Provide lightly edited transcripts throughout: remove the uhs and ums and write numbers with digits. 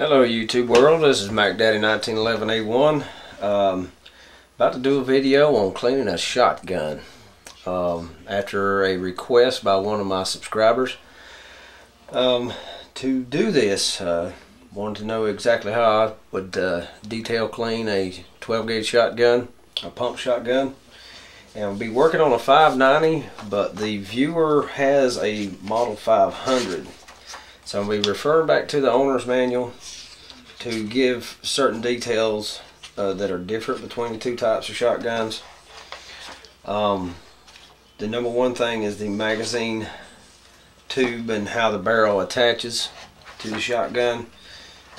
Hello YouTube world, this is MacDaddy1911A1. About to do a video on cleaning a shotgun. After a request by one of my subscribers to do this, wanted to know exactly how I would detail clean a 12 gauge shotgun, a pump shotgun. And I'll be working on a 590, but the viewer has a model 500. So I'll be referring back to the owner's manual to give certain details that are different between the two types of shotguns. The number one thing is the magazine tube and how the barrel attaches to the shotgun.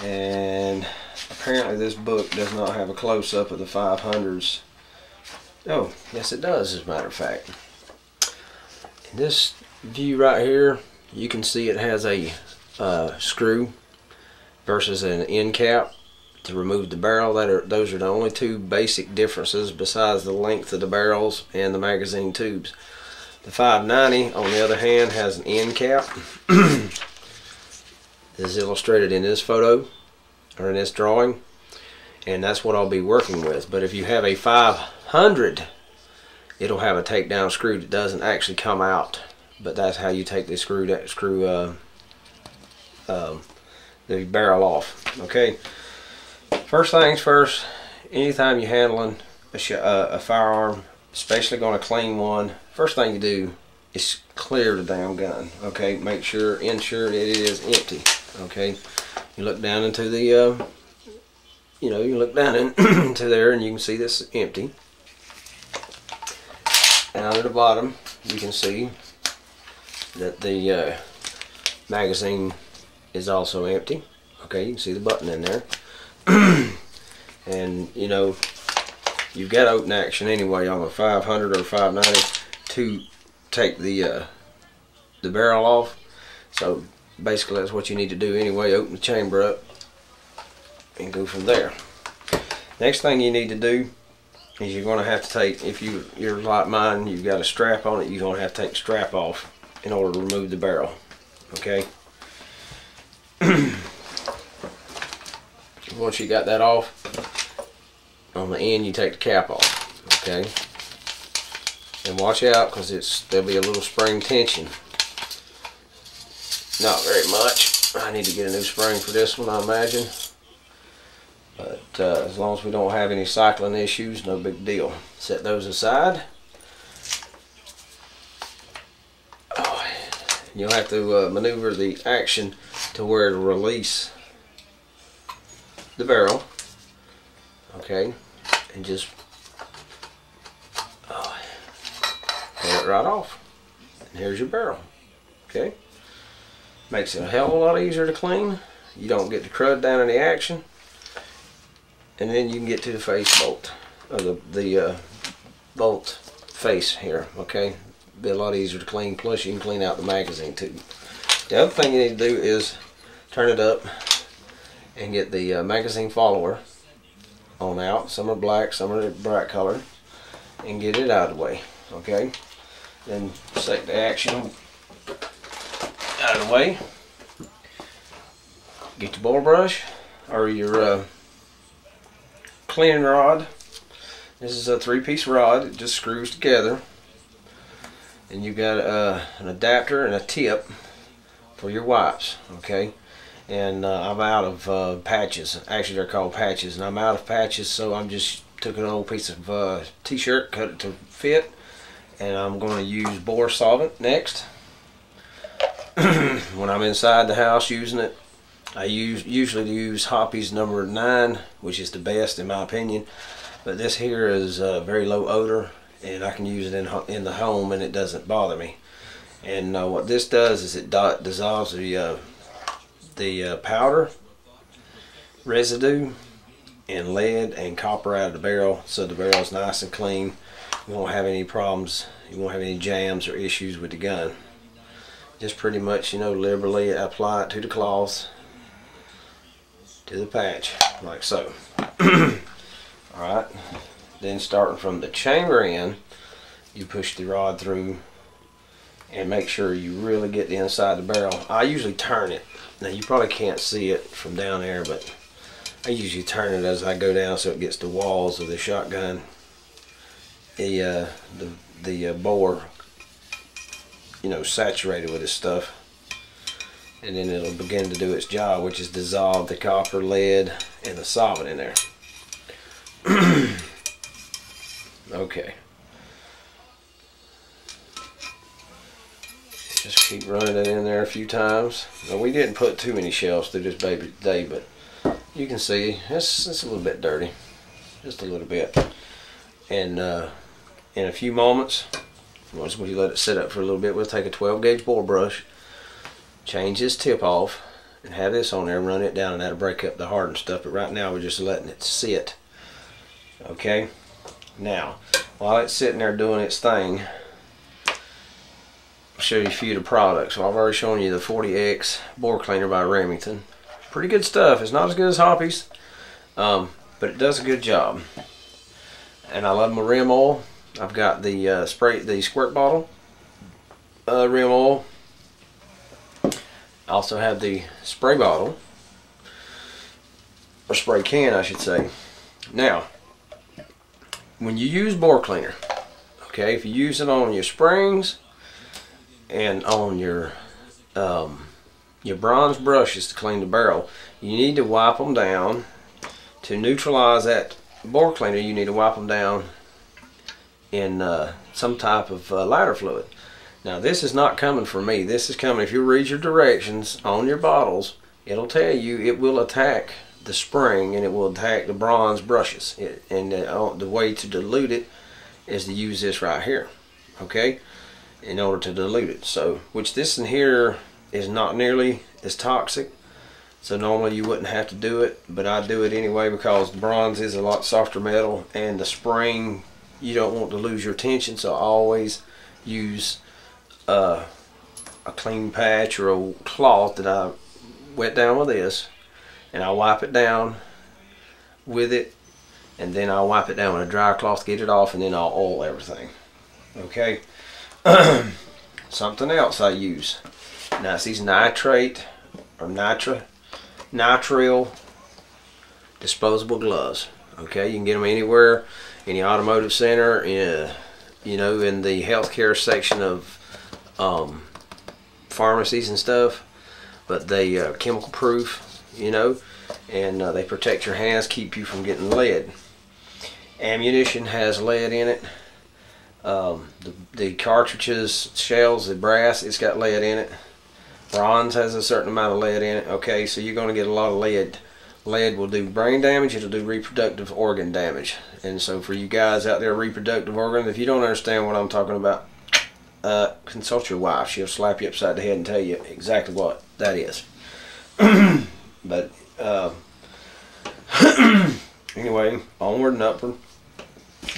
And apparently this book does not have a close-up of the 500s. Oh, yes it does, as a matter of fact. In this view right here, you can see it has a screw versus an end cap to remove the barrel. Those are the only two basic differences besides the length of the barrels and the magazine tubes. The 590 on the other hand has an end cap. This is illustrated in this photo or in this drawing, and that's what I'll be working with. But if you have a 500, it'll have a takedown screw that doesn't actually come out, but that's how you take the the barrel off. Okay, first things first, anytime you're handling a firearm, especially going to clean one, first thing you do is clear the damn gun. Okay, ensure that it is empty. Okay, you look down into the you look down into there and you can see this empty. Down at the bottom you can see that the magazine is also empty. Okay, you can see the button in there. And you know, you've got open action anyway on a 500 or 590 to take the barrel off. So basically that's what you need to do anyway. Open the chamber up and go from there. Next thing you need to do is you're going to have to take, if you're like mine, you've got a strap on it, you're going to have to take the strap off in order to remove the barrel. Okay. Once you got that off, on the end you take the cap off. Okay. And watch out, because there'll be a little spring tension. Not very much. I need to get a new spring for this one, I imagine. But as long as we don't have any cycling issues, no big deal. Set those aside. Oh, you'll have to maneuver the action to where it'll release the barrel. Okay, and just pull it right off. And here's your barrel. Okay, makes it a hell of a lot easier to clean. You don't get the crud down in the action. And then you can get to the face bolt, or the bolt face here. Okay, be a lot easier to clean. Plus, you can clean out the magazine too. The other thing you need to do is turn it up and get the magazine follower on out. Some are black, some are bright color, and get it out of the way. Okay, then take the action out of the way. Get your bore brush or your cleaning rod. This is a 3-piece rod. It just screws together, and you got an adapter and a tip for your wipes. Okay, and I'm out of patches. Actually, they're called patches, and I'm out of patches, so I'm just took an old piece of t-shirt, cut it to fit, and I'm going to use bore solvent next. When I'm inside the house using it, I usually use Hoppy's number 9, which is the best in my opinion. But this here is very low odor, and I can use it in the home, and it doesn't bother me. And what this does is it dissolves the powder, residue, and lead and copper out of the barrel, so the barrel is nice and clean. You won't have any problems. You won't have any jams or issues with the gun. Just pretty much, liberally apply it to the cloth, to the patch, like so. Alright, then starting from the chamber end, you push the rod through and make sure you really get the inside of the barrel. I usually turn it Now you probably can't see it from down there, but I usually turn it as I go down so it gets the walls of the shotgun. The bore, you know, saturated with this stuff, and then it'll begin to do its job, which is dissolve the copper, lead, and the solvent in there. Okay. Just keep running it in there a few times. Now, we didn't put too many shells through this baby today, but you can see it's a little bit dirty, just a little bit. And in a few moments, once we let it sit up for a little bit, we'll take a 12 gauge bore brush, change this tip off, and have this on there and run it down, and that'll break up the hardened stuff. But right now we're just letting it sit. Okay. Now, while it's sitting there doing its thing, I'll show you a few of the products. So I've already shown you the 40X bore cleaner by Remington. Pretty good stuff. It's not as good as Hoppy's, but it does a good job. And I love my rim oil. I've got the squirt bottle rim oil. I also have the spray bottle, or spray can, I should say. Now, when you use bore cleaner, okay, if you use it on your springs and on your bronze brushes to clean the barrel, you need to wipe them down. To neutralize that bore cleaner, you need to wipe them down in some type of lighter fluid. Now, this is not coming from me. This is coming, if you read your directions on your bottles, it'll tell you it will attack the spring and it will attack the bronze brushes. The way to dilute it is to use this right here, okay, in order to dilute it. So, which this in here is not nearly as toxic, so normally you wouldn't have to do it, but I do it anyway because the bronze is a lot softer metal, and the spring, you don't want to lose your tension, so I always use a clean patch or a cloth that I wet down with this, and I wipe it down with it, and then I'll wipe it down with a dry cloth to get it off, and then I'll oil everything. Okay. Something else I use. Now it's these nitrate or nitrile disposable gloves. Okay, you can get them anywhere, any automotive center, you know, in the healthcare section of pharmacies and stuff. But they chemical proof, you know, and they protect your hands, keep you from getting lead. Ammunition has lead in it. The cartridges, shells, the brass, it's got lead in it. Bronze has a certain amount of lead in it. Okay, so you're going to get a lot of lead. Lead will do brain damage, it'll do reproductive organ damage. And so for you guys out there, reproductive organ, if you don't understand what I'm talking about, consult your wife. She'll slap you upside the head and tell you exactly what that is. But anyway, onward and upward.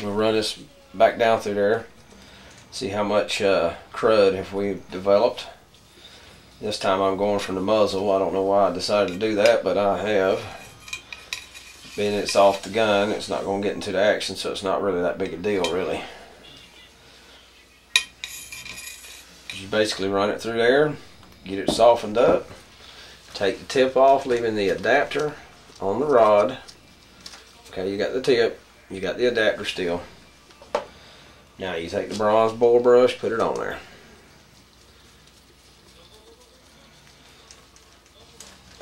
We'll run this back down through there, see how much crud have we developed. This time I'm going from the muzzle. I don't know why I decided to do that, but I have. Being it's off the gun, it's not going to get into the action, so it's not really that big a deal, really. You basically run it through there, get it softened up, take the tip off, leaving the adapter on the rod. Okay, you got the tip, you got the adapter still. Now you take the bronze bore brush, put it on there.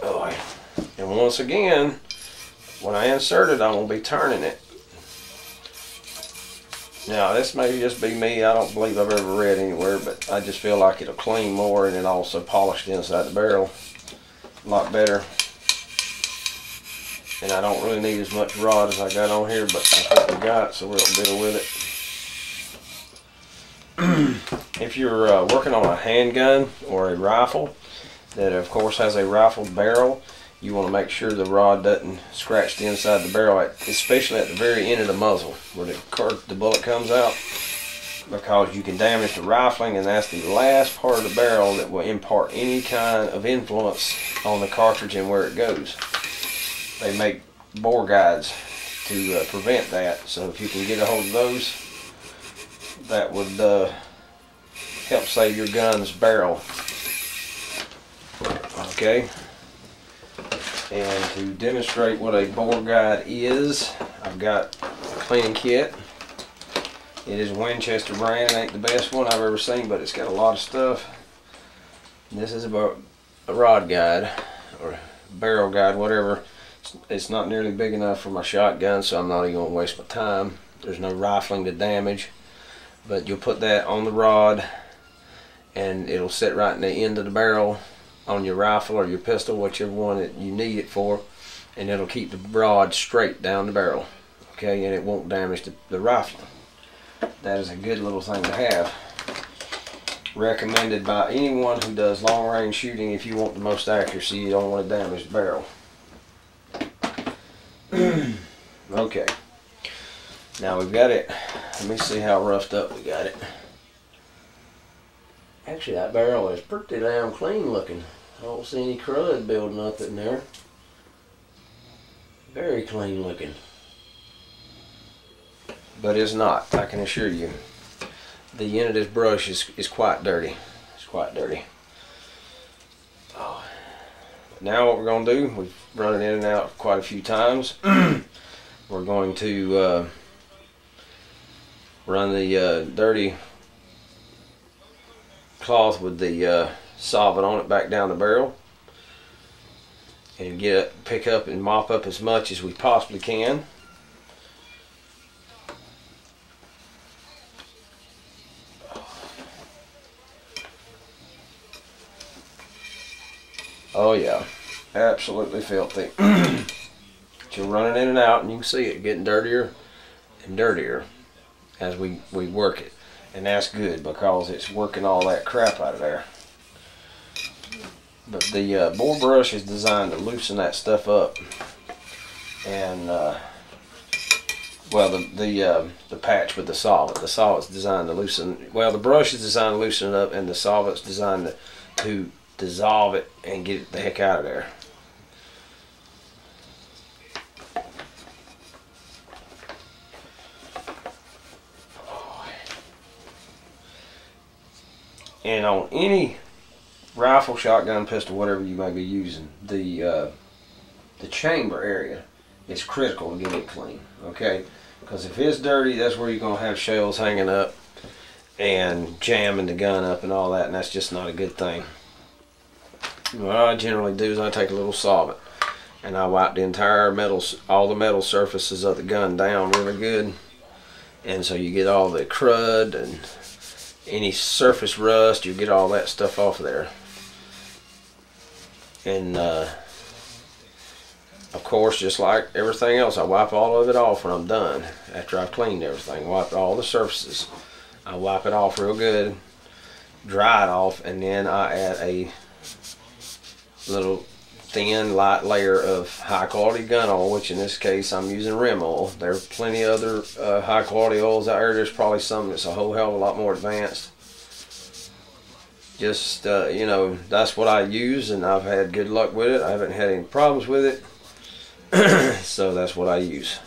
Oh, and once again, when I insert it, I'm going to be turning it. Now, this may just be me. I don't believe I've ever read anywhere, but I just feel like it'll clean more, and it also polish the inside the barrel a lot better. And I don't really need as much rod as I got on here, but that's what we got, so we'll deal with it. If you're working on a handgun or a rifle that of course has a rifled barrel, you want to make sure the rod doesn't scratch the inside of the barrel, especially at the very end of the muzzle where the bullet comes out, because you can damage the rifling, and that's the last part of the barrel that will impart any kind of influence on the cartridge and where it goes. They make bore guides to prevent that, so if you can get a hold of those, that would help save your gun's barrel. Okay, And to demonstrate what a bore guide is, I've got a cleaning kit. It is a Winchester brand. It ain't the best one I've ever seen, but it's got a lot of stuff. This is about a rod guide or barrel guide, whatever. It's not nearly big enough for my shotgun, so I'm not even going to waste my time. There's no rifling to damage, but you'll put that on the rod and it'll sit right in the end of the barrel on your rifle or your pistol, whichever one that you need it for, and it'll keep the rod straight down the barrel, okay, and it won't damage the rifle. That is a good little thing to have. Recommended by anyone who does long range shooting. If you want the most accuracy, you don't want to damage the barrel. Okay, now we've got it. Let me see how roughed up we got it. Actually, that barrel is pretty damn clean looking. I don't see any crud building up in there. Very clean looking. But it's not, I can assure you. The end of this brush is quite dirty. It's quite dirty. Oh. Now what we're going to do, we've run it in and out quite a few times. We're going to run the dirty cloth with the solvent on it back down the barrel, and pick up and mop up as much as we possibly can. Oh yeah, absolutely filthy. You'll run it in and out, and you can see it getting dirtier and dirtier as we work it. And that's good because it's working all that crap out of there. But the bore brush is designed to loosen that stuff up. And well, the patch with the solvent. The solvent's designed to loosen. Well, the brush is designed to loosen it up, and the solvent's designed to dissolve it and get it the heck out of there. And on any rifle, shotgun, pistol, whatever you may be using, the chamber area is critical to get it clean, okay? Because if it's dirty, that's where you're going to have shells hanging up and jamming the gun up and all that, and that's just not a good thing. What I generally do is I take a little solvent and I wipe the entire all the metal surfaces of the gun down really good, and so you get all the crud and any surface rust, you get all that stuff off of there. And of course, just like everything else, I wipe all of it off when I'm done. After I've cleaned everything, wipe all the surfaces, I wipe it off real good, dry it off, and then I add a little thin light layer of high quality gun oil, which in this case I'm using Rim Oil. There are plenty of other high quality oils out there. There's probably some that's a whole hell of a lot more advanced. Just you know, that's what I use, and I've had good luck with it. I haven't had any problems with it. So that's what I use.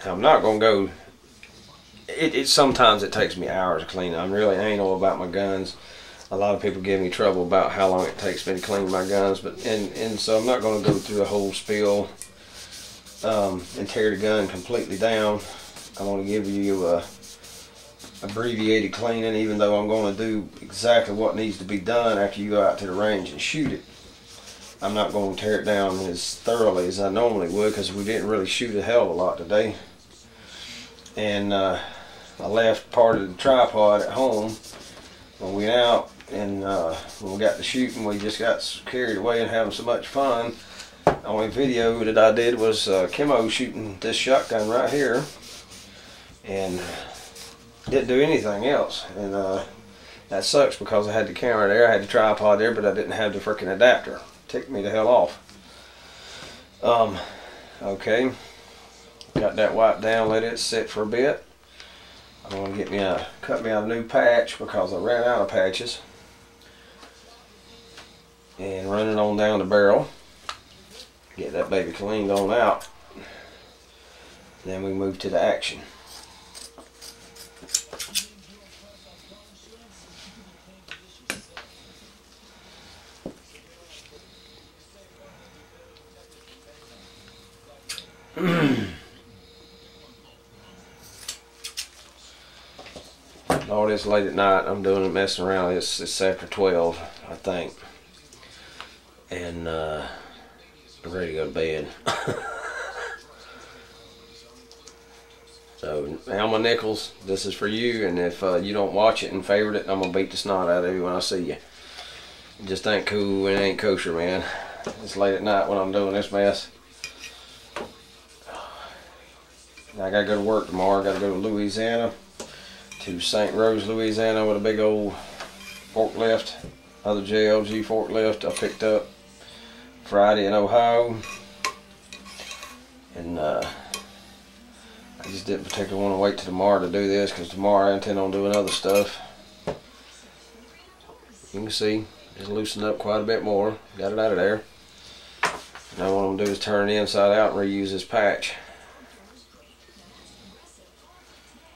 I'm not gonna go. Sometimes it takes me hours to clean. I'm really anal about my guns. A lot of people give me trouble about how long it takes me to clean my guns, but and so I'm not going to go through a whole spiel and tear the gun completely down. I want to give you a abbreviated cleaning, even though I'm going to do exactly what needs to be done after you go out to the range and shoot it. I'm not going to tear it down as thoroughly as I normally would, because we didn't really shoot a hell of a lot today. And I left part of the tripod at home when we went out, and when we got to shooting, we just got carried away and having so much fun. The only video that I did was Kimmo shooting this shotgun right here, and didn't do anything else. And that sucks because I had the camera there, I had the tripod there, but I didn't have the freaking adapter. Ticked me the hell off. Okay, got that wiped down, let it sit for a bit. I'm going to get cut me a new patch because I ran out of patches, and run it on down the barrel. Get that baby cleaned on out. Then we move to the action. All this late at night, I'm doing it messing around. It's after 12, I think, and I'm ready to go to bed. So, Alma Nichols, this is for you, and if you don't watch it and favorite it, I'm gonna beat the snot out of you when I see you. It just ain't cool and it ain't kosher, man. It's late at night when I'm doing this mess. Now I gotta go to work tomorrow. I gotta go to Louisiana, to St. Rose, Louisiana, with a big old forklift, other JLG forklift I picked up Friday in Ohio, and I just didn't particularly want to wait till tomorrow to do this, because tomorrow I intend on doing other stuff. You can see it's loosened up quite a bit more. Got it out of there. Now what I'm gonna do is turn it inside out and reuse this patch.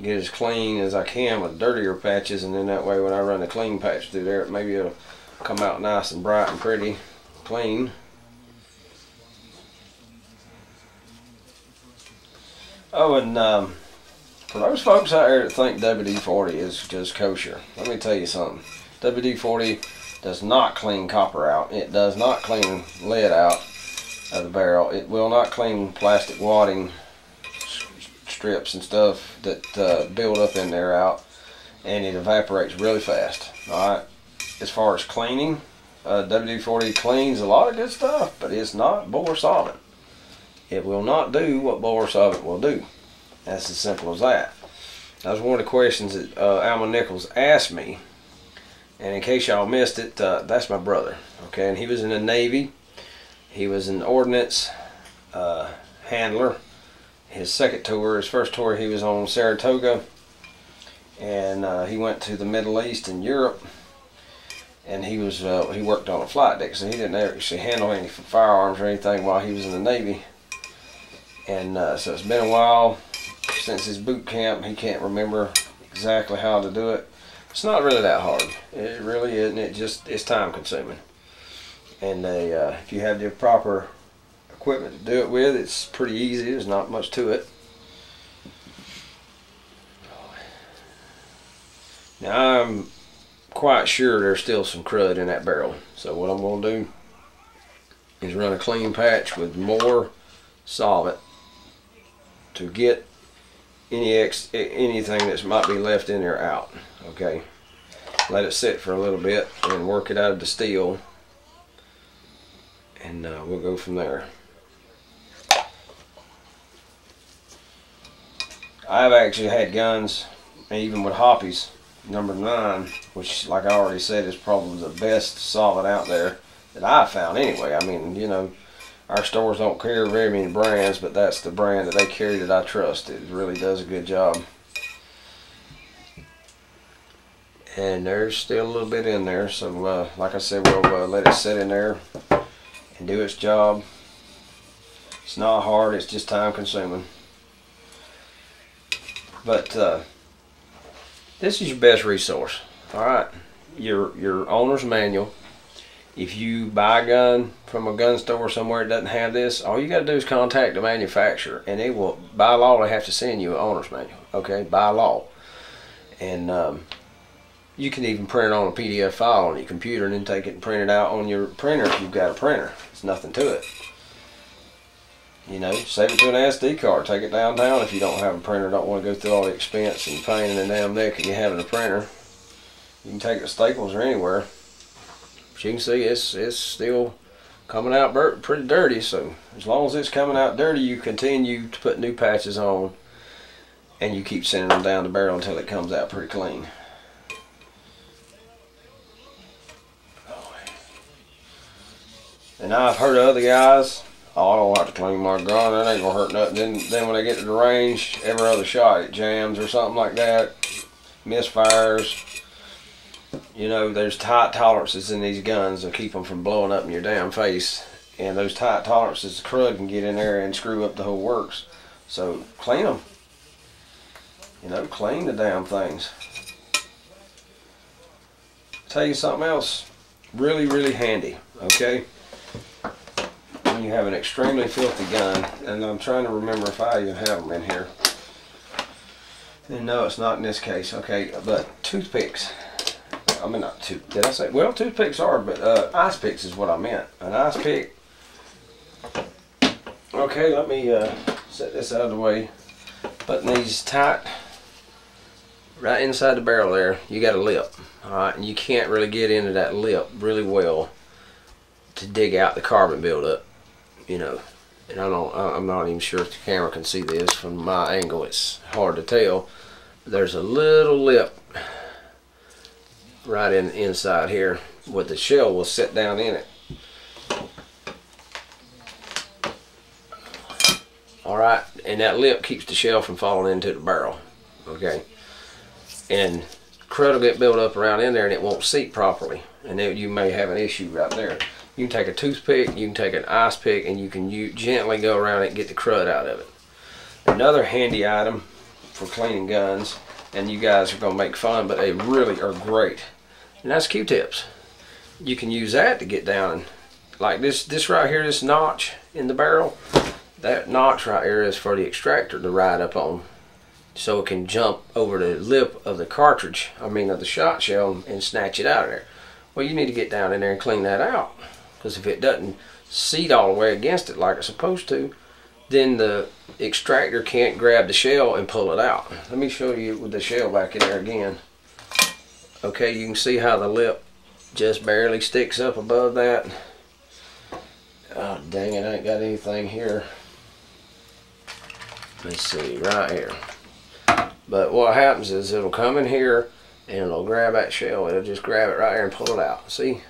Get as clean as I can with dirtier patches, and then that way when I run the clean patch through there, maybe it'll come out nice and bright and pretty, clean. Oh, and for those folks out there that think WD-40 is just kosher, let me tell you something. WD-40 does not clean copper out. It does not clean lead out of the barrel. It will not clean plastic wadding strips and stuff that build up in there out, and it evaporates really fast. Alright, as far as cleaning, WD-40 cleans a lot of good stuff, but it's not bore solvent. It will not do what bore solvent will do. That's as simple as that. That was one of the questions that Alma Nichols asked me, and in case y'all missed it, that's my brother. Okay, and he was in the Navy. He was an ordnance handler. His second tour, his first tour, he was on Saratoga, and he went to the Middle East and Europe, and he worked on a flight deck, so he didn't actually handle any firearms or anything while he was in the Navy. And so it's been a while since his boot camp. He can't remember exactly how to do it. It's not really that hard. It really isn't. It's time consuming, and if you have the proper equipment to do it with, it's pretty easy. There's not much to it. Now I'm quite sure there's still some crud in that barrel, so what I'm going to do is run a clean patch with more solvent to get anything that might be left in there out. Okay, let it sit for a little bit and work it out of the steel, and we'll go from there. I've actually had guns, even with Hoppe's number 9, which, like I already said, is probably the best solvent out there that I've found anyway. I mean, you know, our stores don't carry very many brands, but that's the brand that they carry that I trust. It really does a good job. And there's still a little bit in there, so like I said, we'll let it sit in there and do its job. It's not hard, it's just time consuming. But this is your best resource. Alright, your owner's manual. If you buy a gun from a gun store somewhere that doesn't have this, all you got to do is contact the manufacturer, and they will, by law, they have to send you an owner's manual. Okay, by law. And you can even print it on a PDF file on your computer and then take it and print it out on your printer if you've got a printer. It's nothing to it. You know, save it to an SD card. Take it downtown if you don't have a printer. Don't want to go through all the expense and pain in the damn neck of you having a printer. You can take it to Staples or anywhere. But you can see it's still coming out pretty dirty. So as long as it's coming out dirty, you continue to put new patches on, and you keep sending them down the barrel until it comes out pretty clean. And I've heard of other guys, oh, I don't like to clean my gun, that ain't gonna hurt nothing. Then when they get to the range, every other shot it jams or something like that, misfires. You know, there's tight tolerances in these guns that keep them from blowing up in your damn face. And those tight tolerances, the crud can get in there and screw up the whole works. So clean them. You know, clean the damn things. Tell you something else, really, really handy, okay? Let when you have an extremely filthy gun, and I'm trying to remember if I even have them in here. And no, it's not in this case. Okay, but toothpicks. I mean, not did I say? Well, toothpicks are, but ice picks is what I meant. An ice pick. Okay, let me set this out of the way. Putting these tight right inside the barrel there. You got a lip, all right, and you can't really get into that lip really well to dig out the carbon buildup, you know. And I'm not even sure if the camera can see this from my angle. It's hard to tell. There's a little lip right inside here where the shell will sit down in it. Alright, and that lip keeps the shell from falling into the barrel. Okay, and crud will get built up around in there and it won't seat properly, and then you may have an issue right there. You can take a toothpick, you can take an ice pick, and you can gently go around it and get the crud out of it. Another handy item for cleaning guns, and you guys are going to make fun, but they really are great, and that's Q-tips. You can use that to get down, like this right here, this notch in the barrel. That notch right here is for the extractor to ride up on, so it can jump over the lip of the cartridge, I mean of the shot shell, and snatch it out of there. Well, you need to get down in there and clean that out, because if it doesn't seat all the way against it like it's supposed to, then the extractor can't grab the shell and pull it out. Let me show you with the shell back in there again. Okay, you can see how the lip just barely sticks up above that. Oh, dang it, I ain't got anything here. Let's see, right here. But what happens is it'll come in here and it'll grab that shell. It'll just grab it right here and pull it out. See?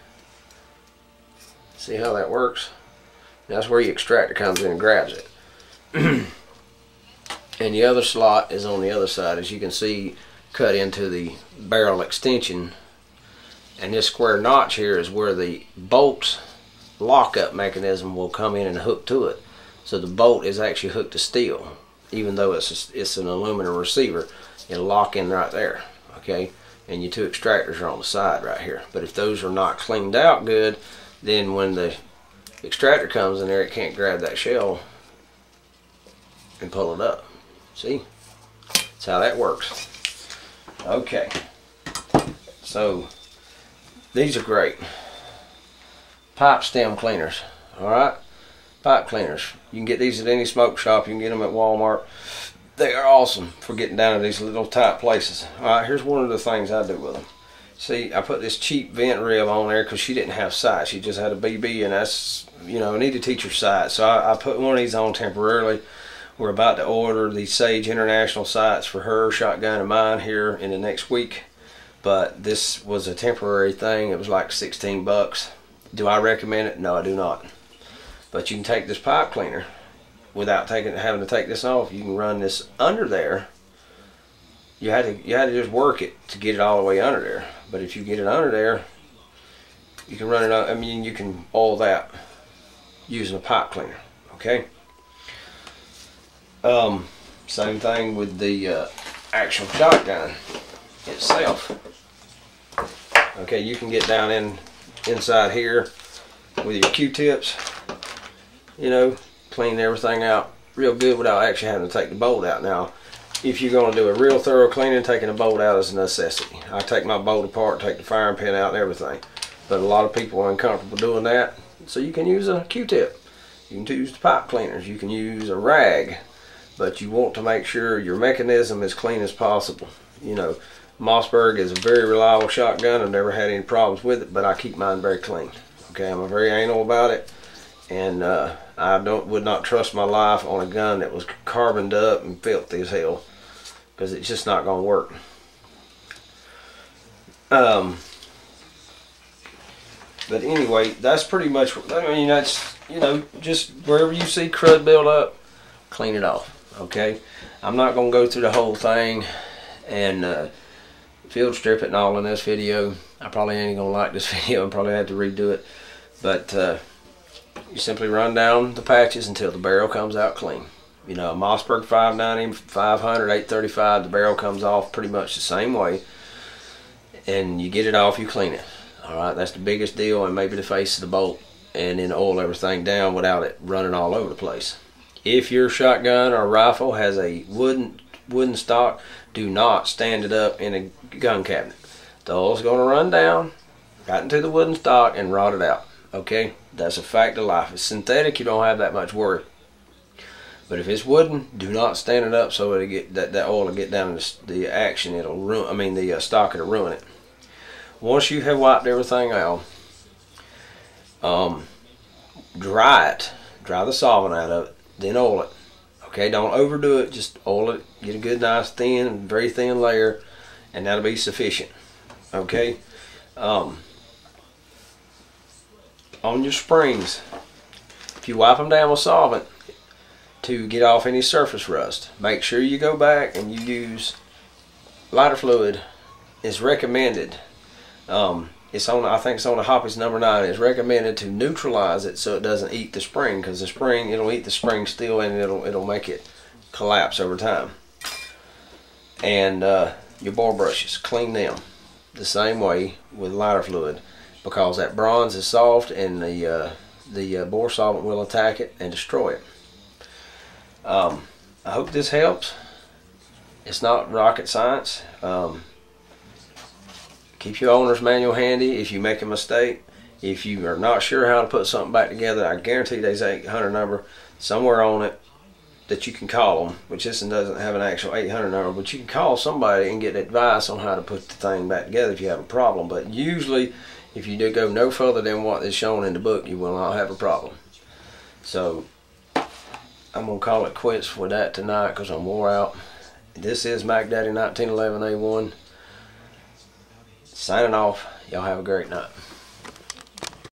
See how that works? That's where your extractor comes in and grabs it. And the other slot is on the other side, as you can see, cut into the barrel extension. And this square notch here is where the bolt's lockup mechanism will come in and hook to it. So the bolt is actually hooked to steel, even though it's an aluminum receiver. It'll lock in right there, okay? And your two extractors are on the side right here. But if those are not cleaned out good, then when the extractor comes in there, it can't grab that shell and pull it up. See? That's how that works. Okay. So these are great. Pipe stem cleaners. Alright? Pipe cleaners. You can get these at any smoke shop. You can get them at Walmart. They are awesome for getting down to these little tight places. Alright, here's one of the things I do with them. See, I put this cheap vent rib on there because she didn't have sights. She just had a BB, and that's, you know, I need to teach her sights. So I put one of these on temporarily. We're about to order the Sage International sights for her shotgun and mine here in the next week. But this was a temporary thing. It was like 16 bucks. Do I recommend it? No, I do not. But you can take this pipe cleaner without having to take this off. You can run this under there. You had to just work it to get it all the way under there. But if you get it under there, you can run it. I mean, you can oil that using a pipe cleaner. Okay. Same thing with the actual shotgun itself. Okay, you can get down inside here with your Q-tips, you know, clean everything out real good without actually having to take the bolt out. Now, if you're going to do a real thorough cleaning, taking the bolt out is a necessity. I take my bolt apart, take the firing pin out and everything. But a lot of people are uncomfortable doing that, so you can use a Q-tip. You can use the pipe cleaners. You can use a rag. But you want to make sure your mechanism is clean as possible. You know, Mossberg is a very reliable shotgun. I've never had any problems with it, but I keep mine very clean. Okay, I'm very anal about it, and I would not trust my life on a gun that was carboned up and filthy as hell, because it's just not going to work. But anyway, that's pretty much. I mean, that's, you know, just wherever you see crud build up, clean it off. Okay, I'm not going to go through the whole thing and field strip it and all in this video. I probably ain't going to like this video and probably have to redo it. But you simply run down the patches until the barrel comes out clean. You know, a Mossberg 590, 500, 835, the barrel comes off pretty much the same way. And you get it off, you clean it. Alright, that's the biggest deal, and maybe the face of the bolt and then oil everything down without it running all over the place. If your shotgun or rifle has a wooden stock, do not stand it up in a gun cabinet. The oil's going to run down, right into the wooden stock, and rot it out. Okay, that's a fact of life. If it's synthetic, you don't have that much worry. But if it's wooden, do not stand it up so it'll get that oil will get down in the action. It'll ruin. I mean, the stock will ruin it. Once you have wiped everything out, dry it. Dry the solvent out of it. Then oil it. Okay, don't overdo it. Just oil it. Get a good, nice, thin, very thin layer, and that'll be sufficient. Okay. On your springs, if you wipe them down with solvent to get off any surface rust, make sure you go back and you use lighter fluid. It's recommended. It's on. I think it's on the Hoppe's number 9. It's recommended to neutralize it so it doesn't eat the spring, because the spring, it'll eat the spring steel and it'll make it collapse over time. And your bore brushes, clean them the same way with lighter fluid, because that bronze is soft and the bore solvent will attack it and destroy it. I hope this helps. It's not rocket science. Keep your owner's manual handy if you make a mistake. If you are not sure how to put something back together, I guarantee there's an 800 number somewhere on it that you can call them, which this one doesn't have an actual 800 number, but you can call somebody and get advice on how to put the thing back together if you have a problem. But usually, if you do go no further than what is shown in the book, you will not have a problem. So, I'm going to call it quits with that tonight because I'm wore out. This is Mac Daddy 1911A1. Signing off. Y'all have a great night.